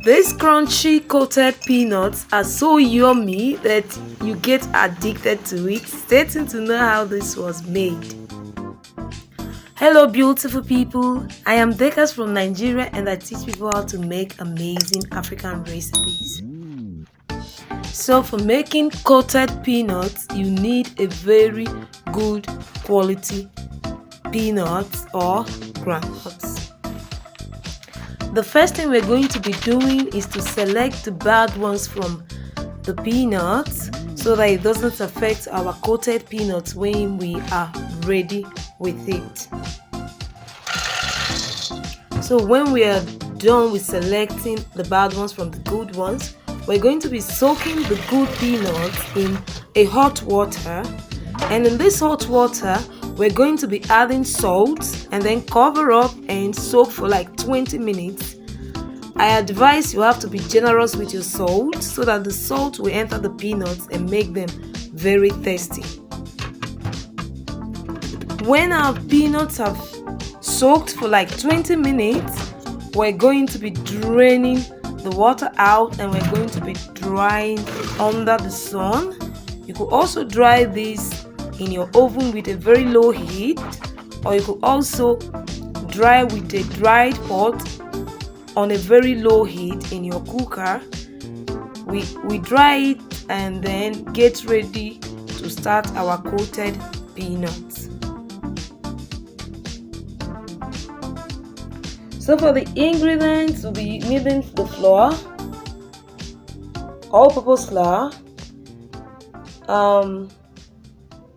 These crunchy coated peanuts are so yummy that you get addicted to it. Stay tuned to know how this was made. Hello beautiful people, I am Dekas from Nigeria and I teach people how to make amazing African recipes. So for making coated peanuts, you need a very good quality peanuts or groundnuts. The first thing we're going to be doing is to select the bad ones from the peanuts so that it doesn't affect our coated peanuts when we are ready with it. So when we are done with selecting the bad ones from the good ones, we're going to be soaking the good peanuts in a hot water, and in this hot water we're going to be adding salt and then cover up and soak for like 20 minutes. I advise you have to be generous with your salt so that the salt will enter the peanuts and make them very tasty. When our peanuts have soaked for like 20 minutes, we're going to be draining the water out and we're going to be drying under the sun. You could also dry this in your oven with a very low heat, or you could also dry with a dried pot on a very low heat in your cooker. We dry it and then get ready to start our coated peanuts. So for the ingredients, we'll be needing the flour, all-purpose flour,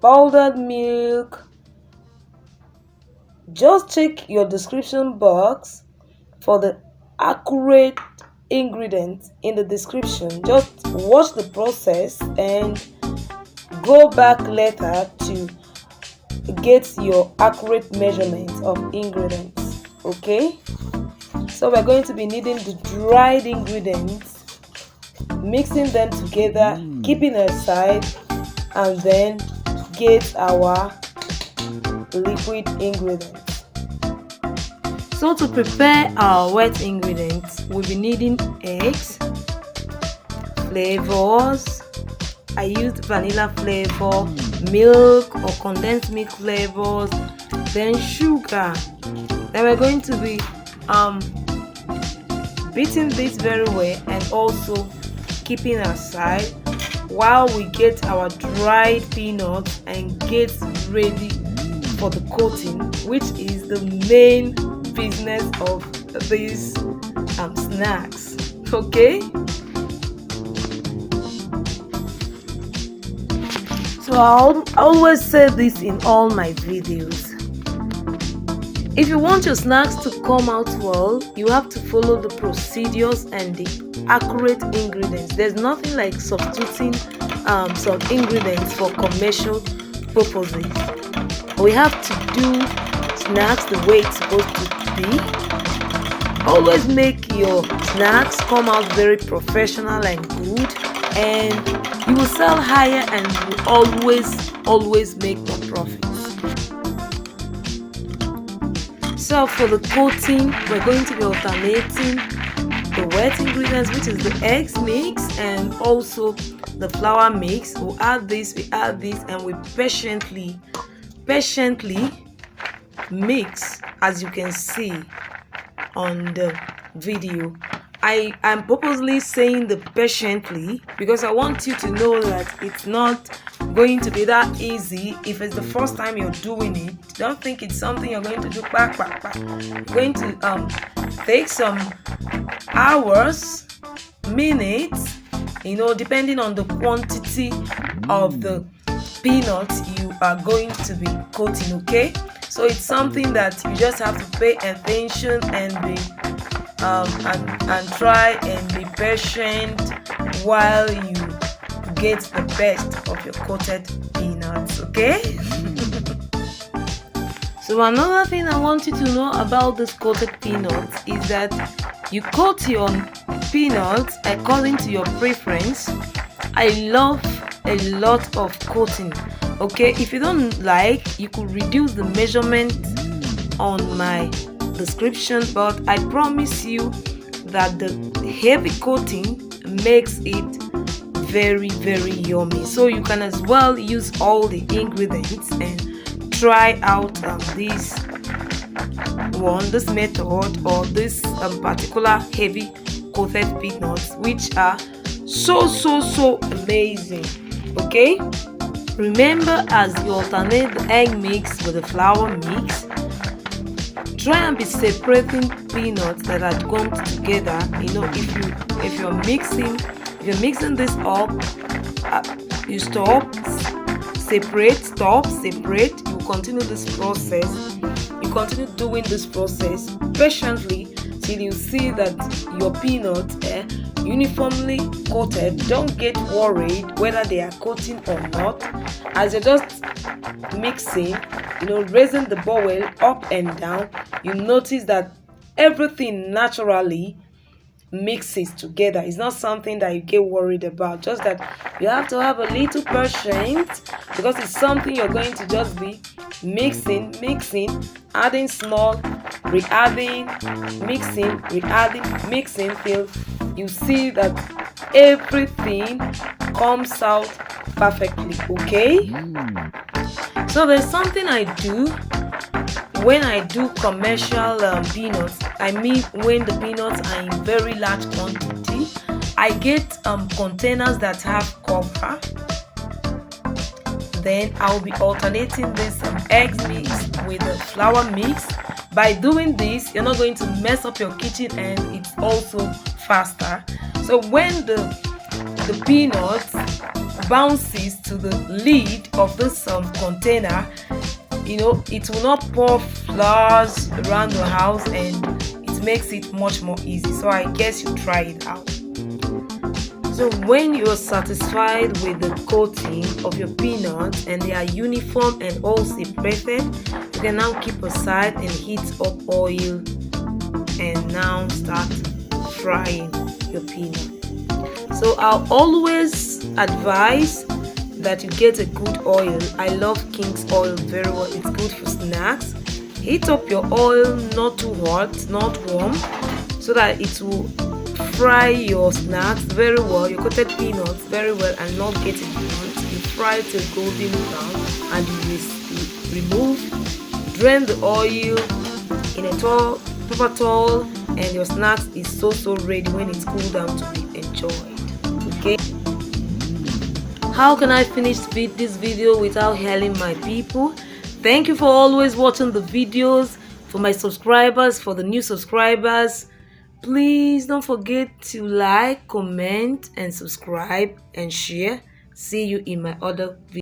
powdered milk. Just check your description box for the accurate ingredients in the description. Just watch the process and go back later to get your accurate measurement of ingredients. Okay, so we're going to be needing the dried ingredients, mixing them together, keeping aside, and then get our liquid ingredients. So to prepare our wet ingredients, we'll be needing eggs, flavors. I used vanilla flavor, milk or condensed milk flavors, then sugar. Then we're going to be beating this very well and also keeping aside while we get our dried peanuts and get ready for the coating, which is the main business of these snacks. Okay, so I always say this in all my videos. If you want your snacks to come out well, you have to follow the procedures and the accurate ingredients. There's nothing like substituting some ingredients for commercial purposes. We have to do snacks the way it's supposed to be. Always make your snacks come out very professional and good, and you will sell higher and you will always make more profits. So for the coating, we're going to be alternating the wet ingredients, which is the eggs mix and also the flour mix. We add this, and we patiently mix, as you can see on the video. I am purposely saying the patiently because I want you to know that it's not going to be that easy. If it's the first time you're doing it, don't think it's something you're going to do back. You're going to take some hours, minutes, depending on the quantity of the peanuts you are going to be coating. Okay, so it's something that you just have to pay attention and be and try and be patient while you get the best of your coated peanuts. Okay. So another thing I want you to know about this coated peanuts is that you coat your peanuts according to your preference. I love a lot of coating. Okay, if you don't like, you could reduce the measurement on my description, but I promise you that the heavy coating makes it very yummy. So you can as well use all the ingredients and try out this method or this particular heavy coated peanuts, which are so amazing. Okay, remember, as you alternate the egg mix with the flour mix, try and be separating peanuts that are glumped together. If you're mixing this up, you stop, separate. You continue this process. You continue doing this process patiently till you see that your peanuts uniformly coated. Don't get worried whether they are coating or not. As you're just mixing, raising the bowl up and down, you notice that everything naturally mixes together. It's not something that you get worried about, just that you have to have a little patience, because it's something you're going to just be mixing, adding small, re-adding, mixing till you see that everything comes out perfectly. Okay, so there's something I do when I do commercial peanuts. I mean, when the peanuts are in very large quantity, I get containers that have cover. Then I'll be alternating this egg mix with the flour mix. By doing this, you're not going to mess up your kitchen, and it's also faster. So when the peanuts bounces to the lid of this container, it will not pour flowers around the house, and it makes it much more easy. So I guess you try it out. So when you're satisfied with the coating of your peanuts and they are uniform and all separated, you can now keep aside and heat up oil and now start frying your peanut. So I'll always advise that you get a good oil. I love King's oil very well. It's good for snacks. Heat up your oil, not too hot, not warm, so that it will fry your snacks very well, your coated peanuts very well, and not get it burnt. You fry it till golden brown, and you remove, drain the oil in a paper towel, and your snacks is so ready when it's cooled down to be enjoyed. Okay, how can I finish this video without hailing my people? Thank you for always watching the videos. For my subscribers, for the new subscribers, please don't forget to like, comment, and subscribe and share. See you in my other videos.